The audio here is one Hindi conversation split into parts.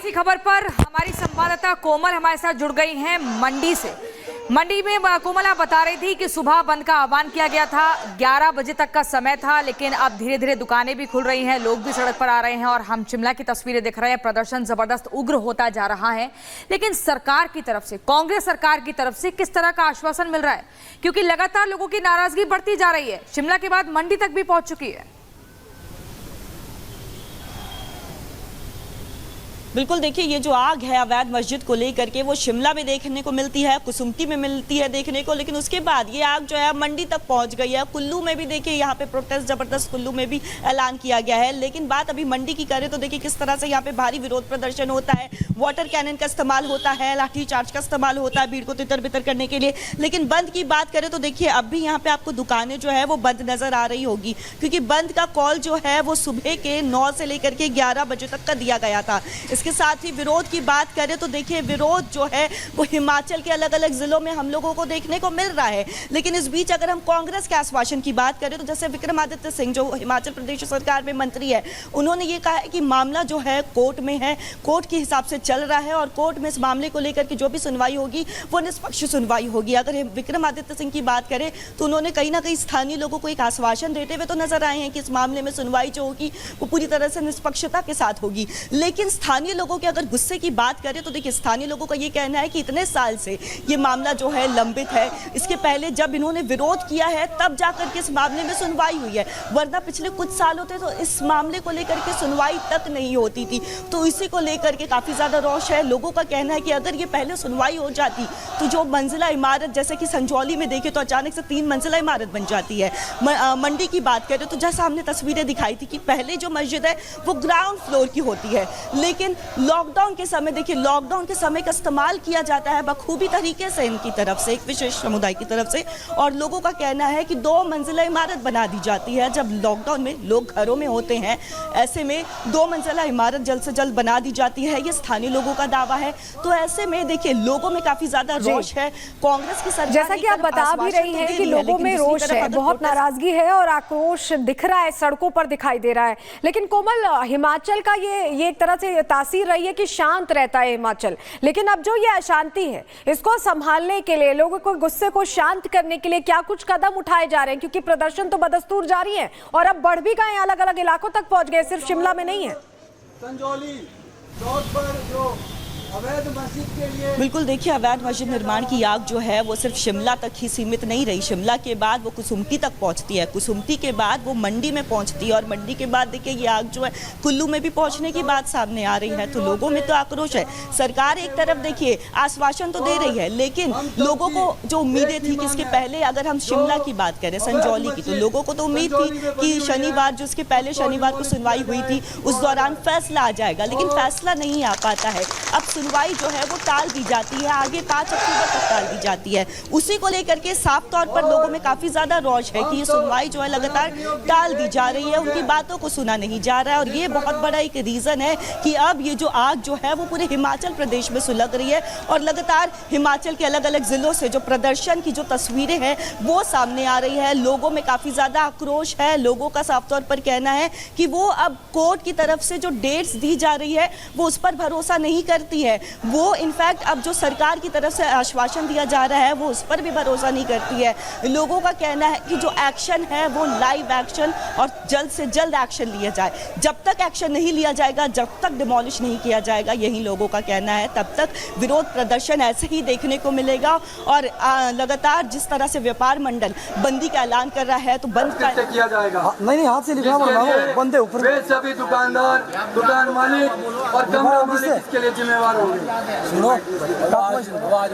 इसी खबर पर हमारी संवाददाता कोमल हमारे साथ जुड़ गई हैं मंडी से। मंडी में कोमल आप बता रही थी कि सुबह बंद का आह्वान किया गया था, 11 बजे तक का समय था, लेकिन अब धीरे धीरे दुकानें भी खुल रही हैं, लोग भी सड़क पर आ रहे हैं और हम शिमला की तस्वीरें देख रहे हैं। प्रदर्शन जबरदस्त उग्र होता जा रहा है, लेकिन सरकार की तरफ से, कांग्रेस सरकार की तरफ से किस तरह का आश्वासन मिल रहा है? क्योंकि लगातार लोगों की नाराजगी बढ़ती जा रही है, शिमला के बाद मंडी तक भी पहुंच चुकी है। बिल्कुल, देखिए ये जो आग है अवैध मस्जिद को लेकर के वो शिमला में देखने को मिलती है, कुसुम्पटी में मिलती है देखने को, लेकिन उसके बाद ये आग जो है मंडी तक पहुंच गई है। कुल्लू में भी देखिए यहाँ पे प्रोटेस्ट जबरदस्त कुल्लू में भी ऐलान किया गया है। लेकिन बात अभी मंडी की करें तो देखिए किस तरह से यहाँ पे भारी विरोध प्रदर्शन होता है, वाटर कैनन का इस्तेमाल होता है, लाठी चार्ज का इस्तेमाल होता है भीड़ को तितर बितर करने के लिए। लेकिन बंद की बात करें तो देखिए अब भी यहाँ पे आपको दुकानें जो है वो बंद नजर आ रही होगी, क्योंकि बंद का कॉल जो है वो सुबह के 9 से लेकर के 11 बजे तक का दिया गया था। इसके साथ ही विरोध की बात करें तो देखिए विरोध जो है वो हिमाचल के अलग अलग जिलों में हम लोगों को देखने को मिल रहा है। लेकिन इस बीच अगर हम कांग्रेस के आश्वासन की बात करें तो जैसे विक्रमादित्य सिंह जो हिमाचल प्रदेश सरकार में मंत्री है, उन्होंने ये कहा है कि मामला जो है कोर्ट में है, कोर्ट के हिसाब से चल रहा है और कोर्ट में इस मामले को लेकर के जो भी सुनवाई होगी वो निष्पक्ष सुनवाई होगी। अगर विक्रमादित्य सिंह की बात करें तो उन्होंने कहीं ना कहीं स्थानीय लोगों को एक आश्वासन देते हुए तो नजर आए हैं कि इस मामले में सुनवाई जो होगी वो पूरी तरह से निष्पक्षता के साथ होगी। लेकिन स्थानीय लोगों के अगर गुस्से की बात करें तो देखिए स्थानीय लोगों का ये कहना है कि इतने साल से ये मामला जो है लंबित है, इसके पहले जब इन्होंने विरोध किया है तब जाकर के इस मामले में सुनवाई हुई है, वरना पिछले कुछ सालों से तो इस मामले को लेकर के सुनवाई तक नहीं होती थी। तो इसी को लेकर के काफी ज्यादा रोष है। लोगों का कहना है कि अगर ये पहले सुनवाई हो जाती तो जो मंजिला इमारत जैसे कि संजौली में देखे तो अचानक से 3 मंजिला इमारत बन जाती है। मंडी की बात करें तो जैसा हमने तस्वीरें दिखाई थी कि पहले जो मस्जिद है वो ग्राउंड फ्लोर की होती है, लेकिन लॉकडाउन के समय देखिए लॉकडाउन के समय का इस्तेमाल किया जाता है बखूबी तरीके से इनकी तरफ से, एक विशेष समुदाय की तरफ से, और लोगों का कहना है कि 2 मंजिला इमारत बना दी जाती है। जब लॉकडाउन में लोग घरों में होते हैं ऐसे में 2 मंजिला इमारत जल्द से जल्द बना दी जाती है, ये स्थानीय लोगों का दावा है। तो ऐसे में देखिए लोगों में काफी ज्यादा रोष है। कांग्रेस की सरकार जैसा कि आप बता भी रही हैं कि लोगों में रोष है, बहुत नाराजगी है और आक्रोश दिख रहा है, सड़कों पर दिखाई दे रहा है। लेकिन कोमल, हिमाचल का ये एक तरह से तासीर रही है कि शांत रहता है हिमाचल, लेकिन अब जो ये अशांति है इसको संभालने के लिए, लोगों को गुस्से को शांत करने के लिए क्या कुछ कदम उठाए जा रहे हैं? क्योंकि प्रदर्शन तो बदस्तूर जारी है और अब बढ़ भी गए, अलग अलग इलाकों तक पहुंच गए, सिर्फ शिमला में नहीं है। संजौली चौक पर जो अवैध मस्जिद के लिए बिल्कुल देखिए अवैध मस्जिद निर्माण की आग जो है वो सिर्फ शिमला तक ही सीमित नहीं रही। शिमला के बाद वो कुसुम्पटी तक पहुंचती है, कुसुम्पटी के बाद वो मंडी में पहुंचती है और मंडी के बाद देखिए ये आग जो है कुल्लू में भी पहुंचने की बात सामने आ रही है। तो लोगों में तो आक्रोश है। सरकार एक तरफ देखिए आश्वासन तो दे रही है, लेकिन लोगों को जो उम्मीदें थी कि इसके पहले अगर हम शिमला की बात करें, संजौली की, तो लोगों को तो उम्मीद थी कि शनिवार जो इसके पहले शनिवार को सुनवाई हुई थी उस दौरान फैसला आ जाएगा, लेकिन फैसला नहीं आ पाता है। अब सुनवाई जो है वो टाल दी जाती है, आगे 5 अक्टूबर तक टाल दी जाती है। उसी को लेकर के साफ तौर पर लोगों में काफी ज्यादा रोष है कि ये सुनवाई जो है लगातार टाल दी जा रही है, उनकी बातों को सुना नहीं जा रहा है। और ये बहुत बड़ा एक रीजन है कि अब ये जो आग जो है वो पूरे हिमाचल प्रदेश में सुलग रही है और लगातार हिमाचल के अलग अलग जिलों से जो प्रदर्शन की जो तस्वीरें हैं वो सामने आ रही है। लोगों में काफी ज्यादा आक्रोश है। लोगों का साफ तौर पर कहना है कि वो अब कोर्ट की तरफ से जो डेट्स दी जा रही है वो उस पर भरोसा नहीं करती है। वो इनफैक्ट अब जो सरकार की तरफ से आश्वासन दिया जा रहा है वो उस पर भी भरोसा नहीं करती है। लोगों का कहना है कि जो एक्शन है वो लाइव एक्शन और जल्द से जल्द एक्शन लिया जाए। जब तक एक्शन नहीं लिया जाएगा, जब तक डिमोलिश नहीं किया जाएगा, यही लोगों का कहना है, तब तक विरोध प्रदर्शन ऐसे ही देखने को मिलेगा। और लगातार जिस तरह से व्यापार मंडल बंदी का ऐलान कर रहा है तो बंद किया जाएगा। नहीं, हाथ से लिखना बंद है ऊपर। वे सभी दुकानदार, दुकान मालिक और कमरा मालिक इसके लिए जिम्मेवार होंगे। सुनो, आवाज बढ़ाओ, आवाज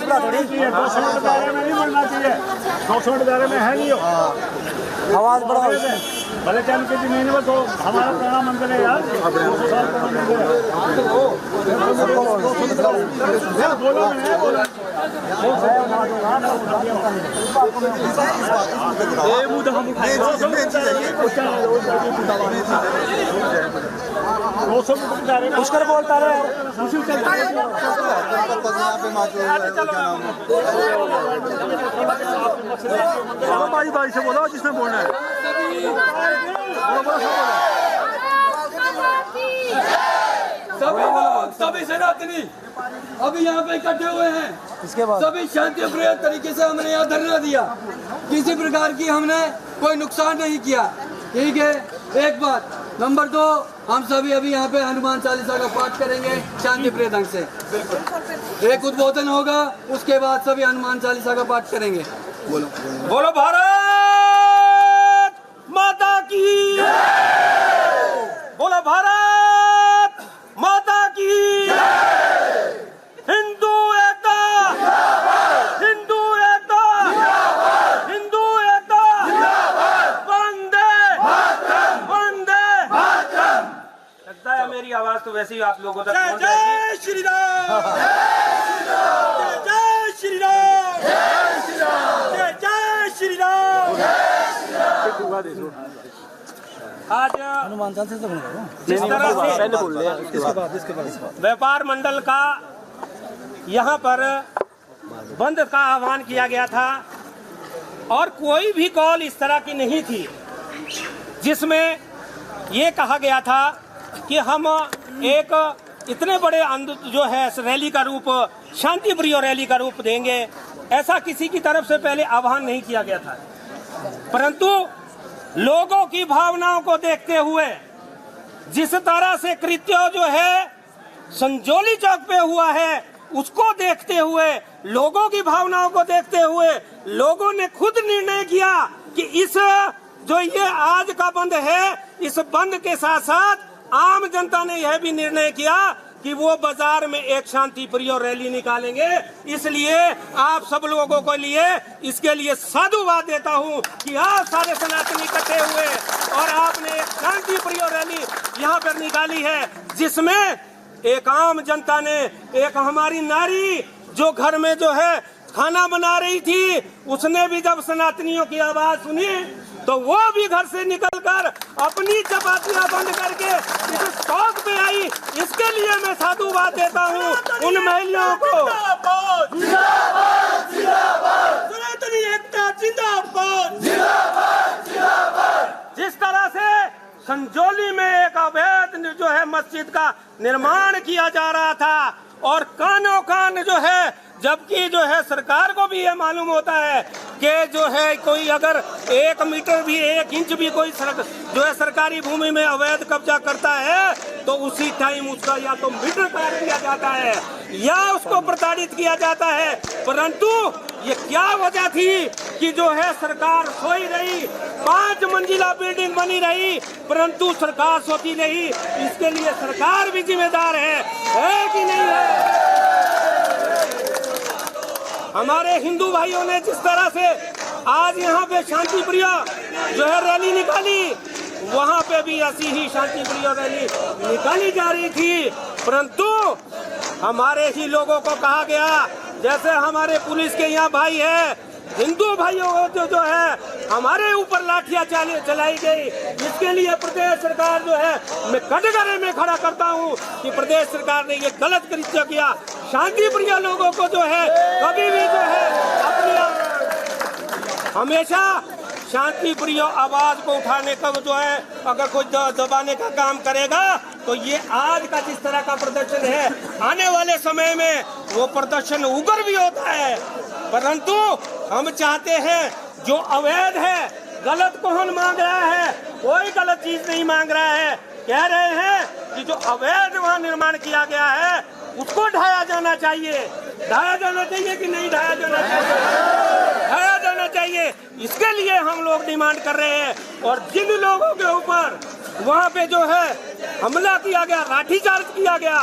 बढ़ा थोड़ी, 200 दायरे में नहीं बनना चाहिए, 200 दायरे में है नहीं हो। आवाज बढ़ाओ। भले चल के जमीन में तो हमारा पुराना मंदिर है यार, 200 साल पुराना मंदिर है। बोलो मैं बोला पुष्कर बोलता रहे भाई से बोलो जिसने बोलना है। सभी सनातनी अभी यहाँ पे इकट्ठे हुए हैं। इसके बाद सभी शांति प्रिय तरीके से हमने यहाँ धरना दिया, किसी प्रकार की हमने कोई नुकसान नहीं किया। ठीक है, एक बात। नंबर 2, हम सभी अभी यहाँ पे हनुमान चालीसा का पाठ करेंगे शांति प्रिय ढंग से। एक उद्बोधन होगा, उसके बाद सभी हनुमान चालीसा का पाठ करेंगे। बोलो बोलो भारत माता की, बोलो भारत माता की। हिंदू एकता, हिंदू एकता, हिंदू एकता, वंदे वंदे। लगता है मेरी आवाज तो वैसे ही आप लोगों तक पहुंच जाएगी। जय श्री राम, जय श्री राम, जय श्री राम। आज हनुमान चालीसा से बोलेगा जिस तरह से व्यापार मंडल का यहाँ पर बंद का आह्वान किया गया था और कोई भी कॉल इस तरह की नहीं थी जिसमें ये कहा गया था कि हम एक इतने बड़े जो है रैली का रूप, शांति प्रिय रैली का रूप देंगे, ऐसा किसी की तरफ से पहले आह्वान नहीं किया गया था। परंतु लोगों की भावनाओं को देखते हुए, जिस तरह से कृत्य जो है संजौली चौक पे हुआ है, उसको देखते हुए, लोगों की भावनाओं को देखते हुए लोगों ने खुद निर्णय किया कि इस जो ये आज का बंद है, इस बंद के साथ साथ आम जनता ने यह भी निर्णय किया कि वो बाजार में एक शांति प्रिय रैली निकालेंगे। इसलिए आप सब लोगों को लिए इसके लिए साधुवाद देता हूं कि आज सारे सनातनी इकट्ठे हुए और आपने एक शांति प्रिय रैली यहाँ पर निकाली है, जिसमें एक आम जनता ने, एक हमारी नारी जो घर में जो है खाना बना रही थी, उसने भी जब सनातनियों की आवाज सुनी तो वो भी घर से निकलकर अपनी चपातियां बंद करके इस चौक पे आई। इसके लिए मैं साधुवाद देता हूँ उन महिलाओं को। सनातनी एकता जिंदाबाद, जिस तरह से संजौली में एक अवैध जो है मस्जिद का निर्माण किया जा रहा था और कानों कान जो है, जबकि जो है सरकार को भी ये मालूम होता है कि जो है कोई अगर 1 मीटर भी 1 इंच भी कोई जो है सरकारी भूमि में अवैध कब्जा करता है तो उसी टाइम उसका या तो मीटर काट दिया जाता है या उसको प्रताड़ित किया जाता है। परंतु ये क्या वजह थी कि जो है सरकार सोई रही, 5 मंजिला बिल्डिंग बनी रही, परंतु सरकार सोती रही। इसके लिए सरकार भी जिम्मेदार है कि नहीं है? हमारे हिंदू भाइयों ने जिस तरह से आज यहाँ पे शांति प्रिय जो है रैली निकाली, वहाँ पे भी ऐसी ही शांति प्रिय रैली निकाली जा रही थी, परंतु हमारे ही लोगों को कहा गया, जैसे हमारे पुलिस के यहाँ भाई है, हिंदू भाइयों जो है हमारे ऊपर लाठियां चलाई गई। इसके लिए प्रदेश सरकार जो है, मैं कटघरे में खड़ा करता हूं कि प्रदेश सरकार ने ये गलत कृत्य किया। शांति प्रिय लोगों को जो है कभी भी जो है अपनी हमेशा शांति प्रिय आवाज को उठाने का जो है अगर कोई दबाने का काम करेगा तो ये आज का जिस तरह का प्रदर्शन है, आने वाले समय में वो प्रदर्शन उग्र भी होता है। परंतु हम चाहते हैं जो अवैध है, गलत कौन मांग रहा है? कोई गलत चीज नहीं मांग रहा है। कह रहे हैं कि जो अवैध वहाँ निर्माण किया गया है उसको ढाया जाना चाहिए। ढाया जाना चाहिए कि नहीं ढाया जाना चाहिए? ढाया जाना चाहिए। इसके लिए हम लोग डिमांड कर रहे हैं। और जिन लोगों के ऊपर वहाँ पे जो है हमला किया गया, लाठीचार्ज किया गया,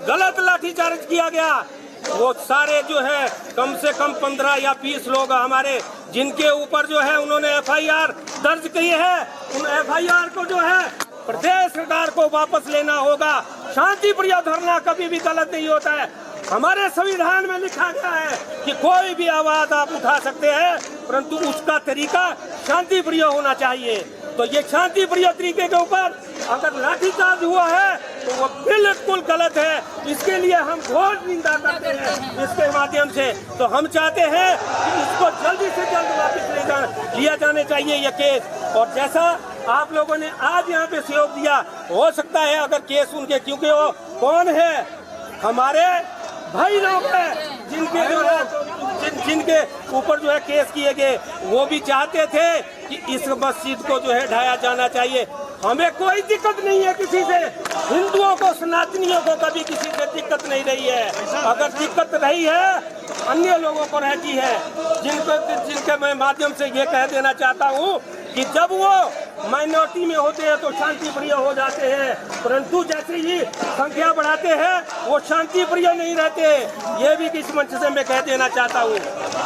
गलत लाठीचार्ज किया गया, वो सारे जो है कम से कम 15 या 20 लोग हमारे जिनके ऊपर जो है उन्होंने FIR दर्ज की है, उन FIR को जो है प्रदेश सरकार को वापस लेना होगा। शांति प्रिय धरना कभी भी गलत नहीं होता है। हमारे संविधान में लिखा गया है कि कोई भी आवाज आप उठा सकते हैं, परंतु उसका तरीका शांति प्रिय होना चाहिए। तो ये शांति प्रिय तरीके के ऊपर अगर लाठीचार्ज हुआ है तो वो बिल्कुल गलत है। इसके लिए हम घोर निंदा करते हैं इसके माध्यम से। तो हम चाहते हैं कि इसको जल्दी से जल्द वापस लिया जाने चाहिए ये केस। और जैसा आप लोगों ने आज यहाँ पे सहयोग दिया, हो सकता है अगर केस उनके, क्योंकि वो कौन है, हमारे भाई लोग हैं जिनके जो है जिनके ऊपर जो है केस किए गए, वो भी चाहते थे कि इस मस्जिद को जो है ढाया जाना चाहिए। हमें कोई दिक्कत नहीं है किसी से, हिंदुओं को सनातनियों को कभी किसी से दिक्कत नहीं रही है। अगर दिक्कत रही है अन्य लोगों को रहती है, जिनके मैं माध्यम से ये कह देना चाहता हूँ कि जब वो माइनॉरिटी में होते हैं तो शांति प्रिय हो जाते हैं, परंतु जैसे ही संख्या बढ़ाते हैं वो शांति प्रिय नहीं रहते। ये भी किस मंच से मैं कह देना चाहता हूँ,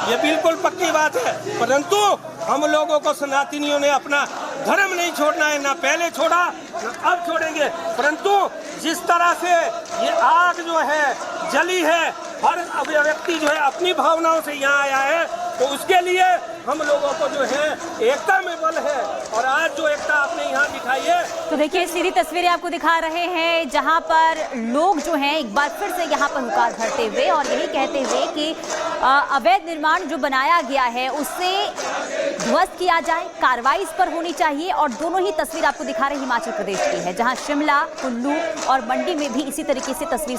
ये बिल्कुल पक्की बात है। परंतु हम लोगों को सनातनियों ने अपना धर्म नहीं छोड़ना है, ना पहले छोड़ा ना अब छोड़ेंगे। परंतु जिस तरह से ये आग जो है जली है, हर व्यक्ति जो है अपनी भावनाओं से यहाँ आया है, तो उसके लिए हम लोगों को जो है एकता में बल है। और आज जो एकता आपने यहाँ दिखाई है, तो देखिए सीधी तस्वीरें आपको दिखा रहे हैं जहां पर लोग जो हैं एक बार फिर से यहां पर हुंकार भरते हुए और यही कहते हुए कि अवैध निर्माण जो बनाया गया है उससे ध्वस्त किया जाए, कार्रवाई इस पर होनी चाहिए। और दोनों ही तस्वीर आपको दिखा रहे हिमाचल प्रदेश की है, जहां शिमला, कुल्लू और मंडी में भी इसी तरीके से तस्वीर